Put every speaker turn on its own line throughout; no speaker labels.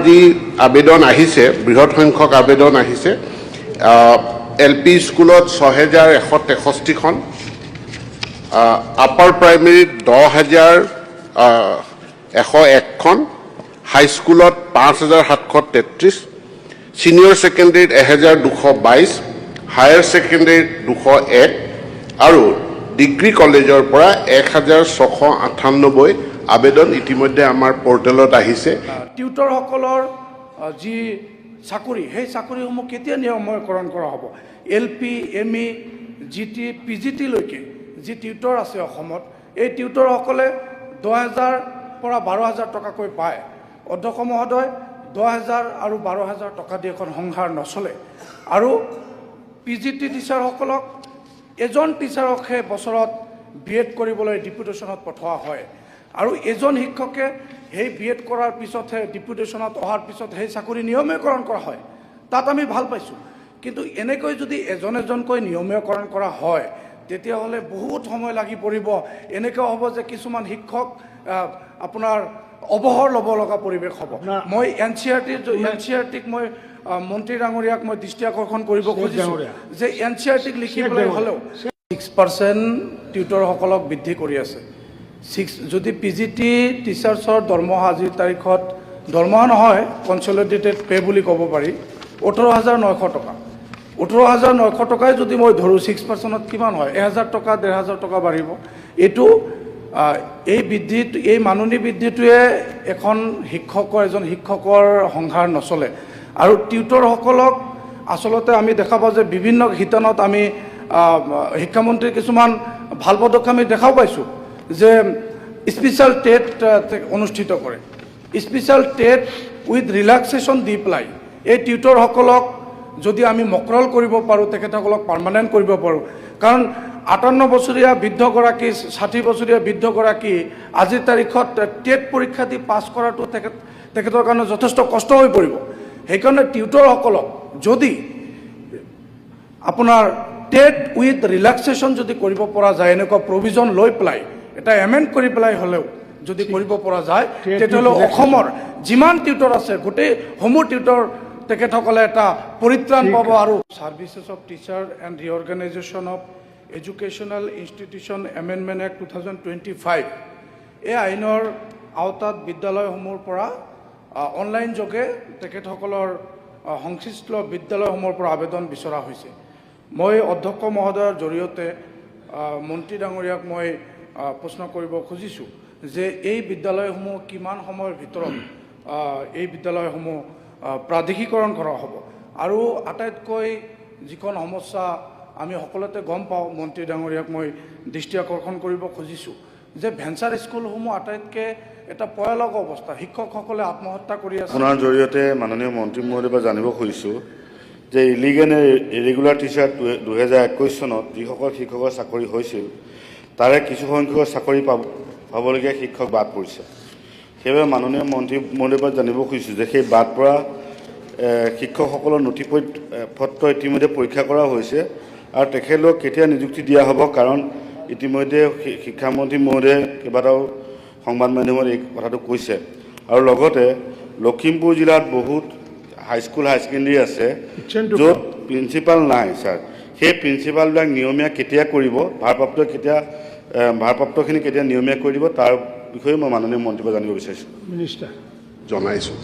যি আবেদন আহিছে বৃহৎ সংখ্যক আবেদন আহিছে LP স্কুলত 6163খন আপাৰ প্ৰাইমেৰীত 10,101খন হাই স্কুলত 5,733 সিনিয়ৰ সেকেন্ডাৰীত 1,222 হায়াৰ সেকেন্ডাৰীত 201 আৰু ডিগ্ৰী কলেজৰ পৰা 1,698 আবেদন ইতিমধ্যে আমাৰ পৰ্টেলত আহিছে।
টিউটৰসকলৰ যি চাকৰি সেই চাকৰিসমূহ কেতিয়া নিয়মীকৰণ কৰা হ'ব? LP, ME, GT, PGT লৈকে যি টিউটৰ আছে অসমত, এই টিউটৰসকলে 10,000 পৰা 12,000 টকাকৈ পায়। অধ্যক্ষ মহোদয় 10,000 আৰু 12,000 টকা দি এখন সংসাৰ নচলে। আৰু PGT টিচাৰসকলক এজন টিচাৰকহে বছৰত BEd কৰিবলৈ ডিপুটেশ্যনত পঠোৱা হয় আৰু এজন শিক্ষকে সেই BEd কৰাৰ পিছতহে ডিপুটেশ্যনত অহাৰ পিছত সেই চাকৰি নিয়মীকৰণ কৰা হয়। তাত আমি ভাল পাইছোঁ, কিন্তু এনেকৈ যদি এজন এজনকৈ নিয়মীকৰণ কৰা হয় তেতিয়াহ'লে বহুত সময় লাগি পৰিব। এনেকৈ হ'ব যে কিছুমান শিক্ষক আপোনাৰ অৱসৰ ল'ব লগা পৰিৱেশ হ'ব। মই NCERTক মই মন্ত্ৰী ডাঙৰীয়াক মই দৃষ্টি আকৰ্ষণ কৰিব খুজিছোঁ যে NCERTক লিখিবলৈ হ'লেও 6% টিউটৰসকলক বৃদ্ধি কৰি আছে। যদি PGT টিচাৰ্ছৰ দৰমহা আজিৰ তাৰিখত দৰমহা নহয়, কনচলিডেটেড পে' বুলি ক'ব পাৰি, 18,900 টকা। 18,900 টকাই যদি মই ধৰোঁ 6%ত কিমান হয়? 1,000 টকা 1,500 টকা বাঢ়িব। এইটো এই মাননি বৃদ্ধিটোৱে এজন শিক্ষকৰ সংসাৰ নচলে। আৰু টিউটৰসকলক আচলতে আমি দেখা পাওঁ যে বিভিন্ন শিতানত আমি শিক্ষামন্ত্ৰীৰ কিছুমান ভাল পদক্ষেপ আমি দেখাও পাইছোঁ যে স্পেচিয়েল টেট অনুষ্ঠিত কৰে। স্পেচিয়েল টেট উইথ ৰিলেক্সেশ্যন দি পেলাই এই টিউটৰসকলক যদি আমি মকৰল কৰিব পাৰোঁ, তেখেতসকলক পাৰ্মানেণ্ট কৰিব পাৰোঁ। কাৰণ 58 বছৰীয়া বৃদ্ধগৰাকী, 60 বছৰীয়া বৃদ্ধগৰাকী আজিৰ তাৰিখত টেট পৰীক্ষা দি পাছ কৰাটো তেখেতৰ কাৰণে যথেষ্ট কষ্ট হৈ পৰিব। সেইকাৰণে টিউটৰসকলক যদি আপোনাৰ টেট উইথ ৰিলেক্সেশ্যন যদি কৰিব পৰা যায়, এনেকুৱা প্ৰভিজন লৈ পেলাই এটা এমেণ্ড কৰি পেলাই হ'লেও যদি কৰিব পৰা যায়, তেতিয়াহ'লে অসমৰ যিমান টিউটৰ আছে গোটেই সমূহ টিউটৰ তেখেতসকলে এটা পৰিত্ৰাণ পাব। আৰু services of teacher and reorganisation of educational institution amendment act 2025 এই আইনৰ আওতাত বিদ্যালয়সমূহৰ পৰা অনলাইন যোগে তেখেতসকলৰ সংশ্লিষ্ট বিদ্যালয়সমূহৰ পৰা আবেদন বিচৰা হৈছে। মই অধ্যক্ষ মহোদয়ৰ জৰিয়তে মন্ত্ৰী ডাঙৰীয়াক মই প্ৰশ্ন কৰিব খুজিছোঁ যে এই বিদ্যালয়সমূহ কিমান সময়ৰ ভিতৰত এই বিদ্যালয়সমূহ প্ৰাদেশিকৰণ কৰা হ'ব। আৰু আটাইতকৈ যিখন সমস্যা আমি সকলোতে গম পাওঁ, মন্ত্ৰী ডাঙৰীয়াক মই দৃষ্টি আকৰ্ষণ কৰিব খুজিছোঁ যে ভেঞ্চাৰ স্কুলসমূহ আটাইতকৈ এটা ভয়ানক অৱস্থা, শিক্ষকসকলে আত্মহত্যা কৰি আছে।
আপোনাৰ জৰিয়তে মাননীয় মন্ত্ৰী মহোদয়ৰ পৰা জানিব খুজিছোঁ যে ইলিগেল ইৰেগুলাৰ টিচাৰ 2021 চনত যিসকল শিক্ষকৰ চাকৰি হৈছিল তাৰে কিছু সংখ্যক চাকৰি পাবলগীয়া শিক্ষক বাদ পৰিছে। সেইবাবে মাননীয় মন্ত্ৰী মহোদয়ৰ পৰা জানিব খুজিছোঁ যে সেই বাদ পৰা শিক্ষকসকলৰ নথি পত্ৰ ইতিমধ্যে পৰীক্ষা কৰা হৈছে আৰু তেখেতলোকক কেতিয়া নিযুক্তি দিয়া হ'ব? কাৰণ ইতিমধ্যে শিক্ষামন্ত্ৰী মহোদয়ে কেইবাটাও সংবাদ মাধ্যমত এই কথাটো কৈছে। আৰু লগতে লখিমপুৰ জিলাত বহুত হাইস্কুল হাই ছেকেণ্ডেৰী আছে য'ত প্ৰিন্সিপাল নাই ছাৰ। সেই প্ৰিন্সিপালবিলাক নিয়মীয়া কেতিয়া কৰিব, ভাৰপ্ৰাপ্তখিনি কেতিয়া নিয়মীয়া কৰি দিব, তাৰ বিষয়ে মই মাননীয় মন্ত্ৰীৰ পৰা জানিব বিচাৰিছোঁ।
মিনিষ্টাৰ জনাইছোঁ।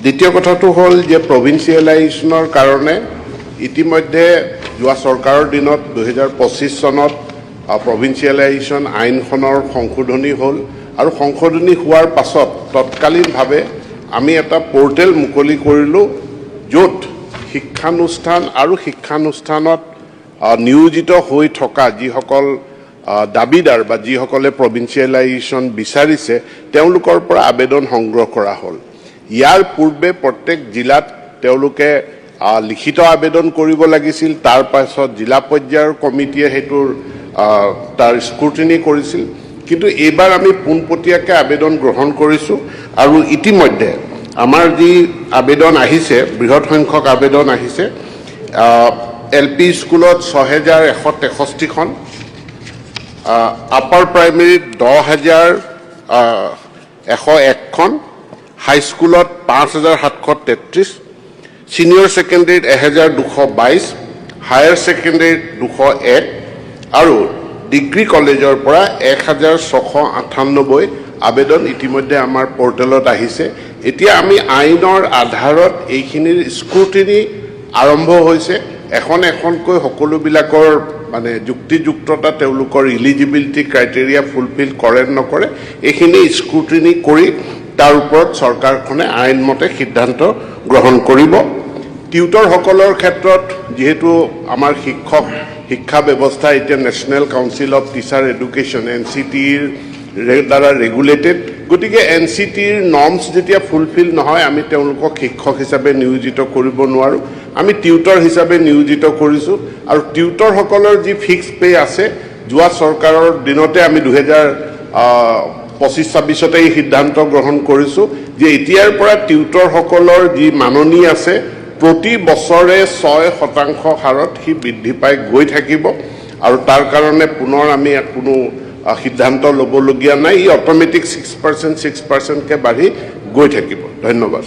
দ্বিতীয় কথাটো হ'ল যে প্ৰভিন্সিয়েলাইজেশ্যনৰ কাৰণে ইতিমধ্যে যোৱা চৰকাৰৰ দিনত 2025 চনত প্ৰভিন্সিয়েলাইজেশ্যন আইনখনৰ সংশোধনী হ'ল আৰু সংশোধনী হোৱাৰ পাছত তৎকালীনভাৱে আমি এটা পৰ্টেল মুকলি কৰিলোঁ য'ত শিক্ষানুষ্ঠান আৰু শিক্ষানুষ্ঠানত নিয়োজিত হৈ থকা যিসকল দাবীদাৰ বা যিসকলে প্ৰভিন্সিয়েলাইজেশ্যন বিচাৰিছে তেওঁলোকৰ পৰা আবেদন সংগ্ৰহ কৰা হ'ল। ইয়াৰ পূৰ্বে প্ৰত্যেক জিলাত তেওঁলোকে লিখিত আবেদন কৰিব লাগিছিল, তাৰ পাছত জিলা পৰ্যায়ৰ কমিটিয়ে সেইটোৰ তাৰ স্ক্ৰুটিনি কৰিছিল। কিন্তু এইবাৰ আমি পোনপটীয়াকৈ আবেদন গ্ৰহণ কৰিছোঁ আৰু ইতিমধ্যে আমাৰ যি আবেদন আহিছে, বৃহৎ সংখ্যক আবেদন আহিছে। LP স্কুলত 6,163খন, আপাৰ প্ৰাইমেৰীত 10,101খন, হাইস্কুলত 5,733, ছিনিয়ৰ ছেকেণ্ডেৰীত 1,222, হায়াৰ ছেকেণ্ডেৰীত 201 আৰু ডিগ্ৰী কলেজৰ পৰা 1,698 আবেদন ইতিমধ্যে আমাৰ পৰ্টেলত আহিছে। এতিয়া আমি আইনৰ আধাৰত এইখিনিৰ স্ক্ৰুটিনি আৰম্ভ হৈছে। এখন এখনকৈ সকলোবিলাকৰ মানে যুক্তিযুক্ততা তেওঁলোকৰ ইলিজিবিলিটি ক্ৰাইটেৰিয়া ফুলফিল কৰে নকৰে এইখিনি স্ক্ৰুটিনি কৰি তাৰ ওপৰত চৰকাৰখনে আইনমতে সিদ্ধান্ত গ্ৰহণ কৰিব। টিউটৰসকলৰ ক্ষেত্ৰত যিহেতু আমাৰ শিক্ষা ব্যৱস্থা এতিয়া national council of teacher education NCTৰ দ্বাৰা ৰেগুলেটেড, গতিকে NCTৰ নৰ্মছ যেতিয়া ফুলফিল নহয় আমি তেওঁলোকক শিক্ষক হিচাপে নিয়োজিত কৰিব নোৱাৰোঁ। আমি টিউটৰ হিচাপে নিয়োজিত কৰিছোঁ আৰু টিউটৰসকলৰ যি ফিক্স পে আছে যোৱা চৰকাৰৰ দিনতে আমি 2025-26 এই সিদ্ধান্ত গ্ৰহণ কৰিছোঁ যে এতিয়াৰ পৰা টিউটৰসকলৰ যি মাননি আছে প্ৰতি বছৰে 6% হাৰত সি বৃদ্ধি পাই গৈ থাকিব আৰু তাৰ কাৰণে পুনৰ আমি কোনো সিদ্ধান্ত ল'বলগীয়া নাই। ই অট'মেটিক 6%কে বাঢ়ি গৈ থাকিব। ধন্যবাদ।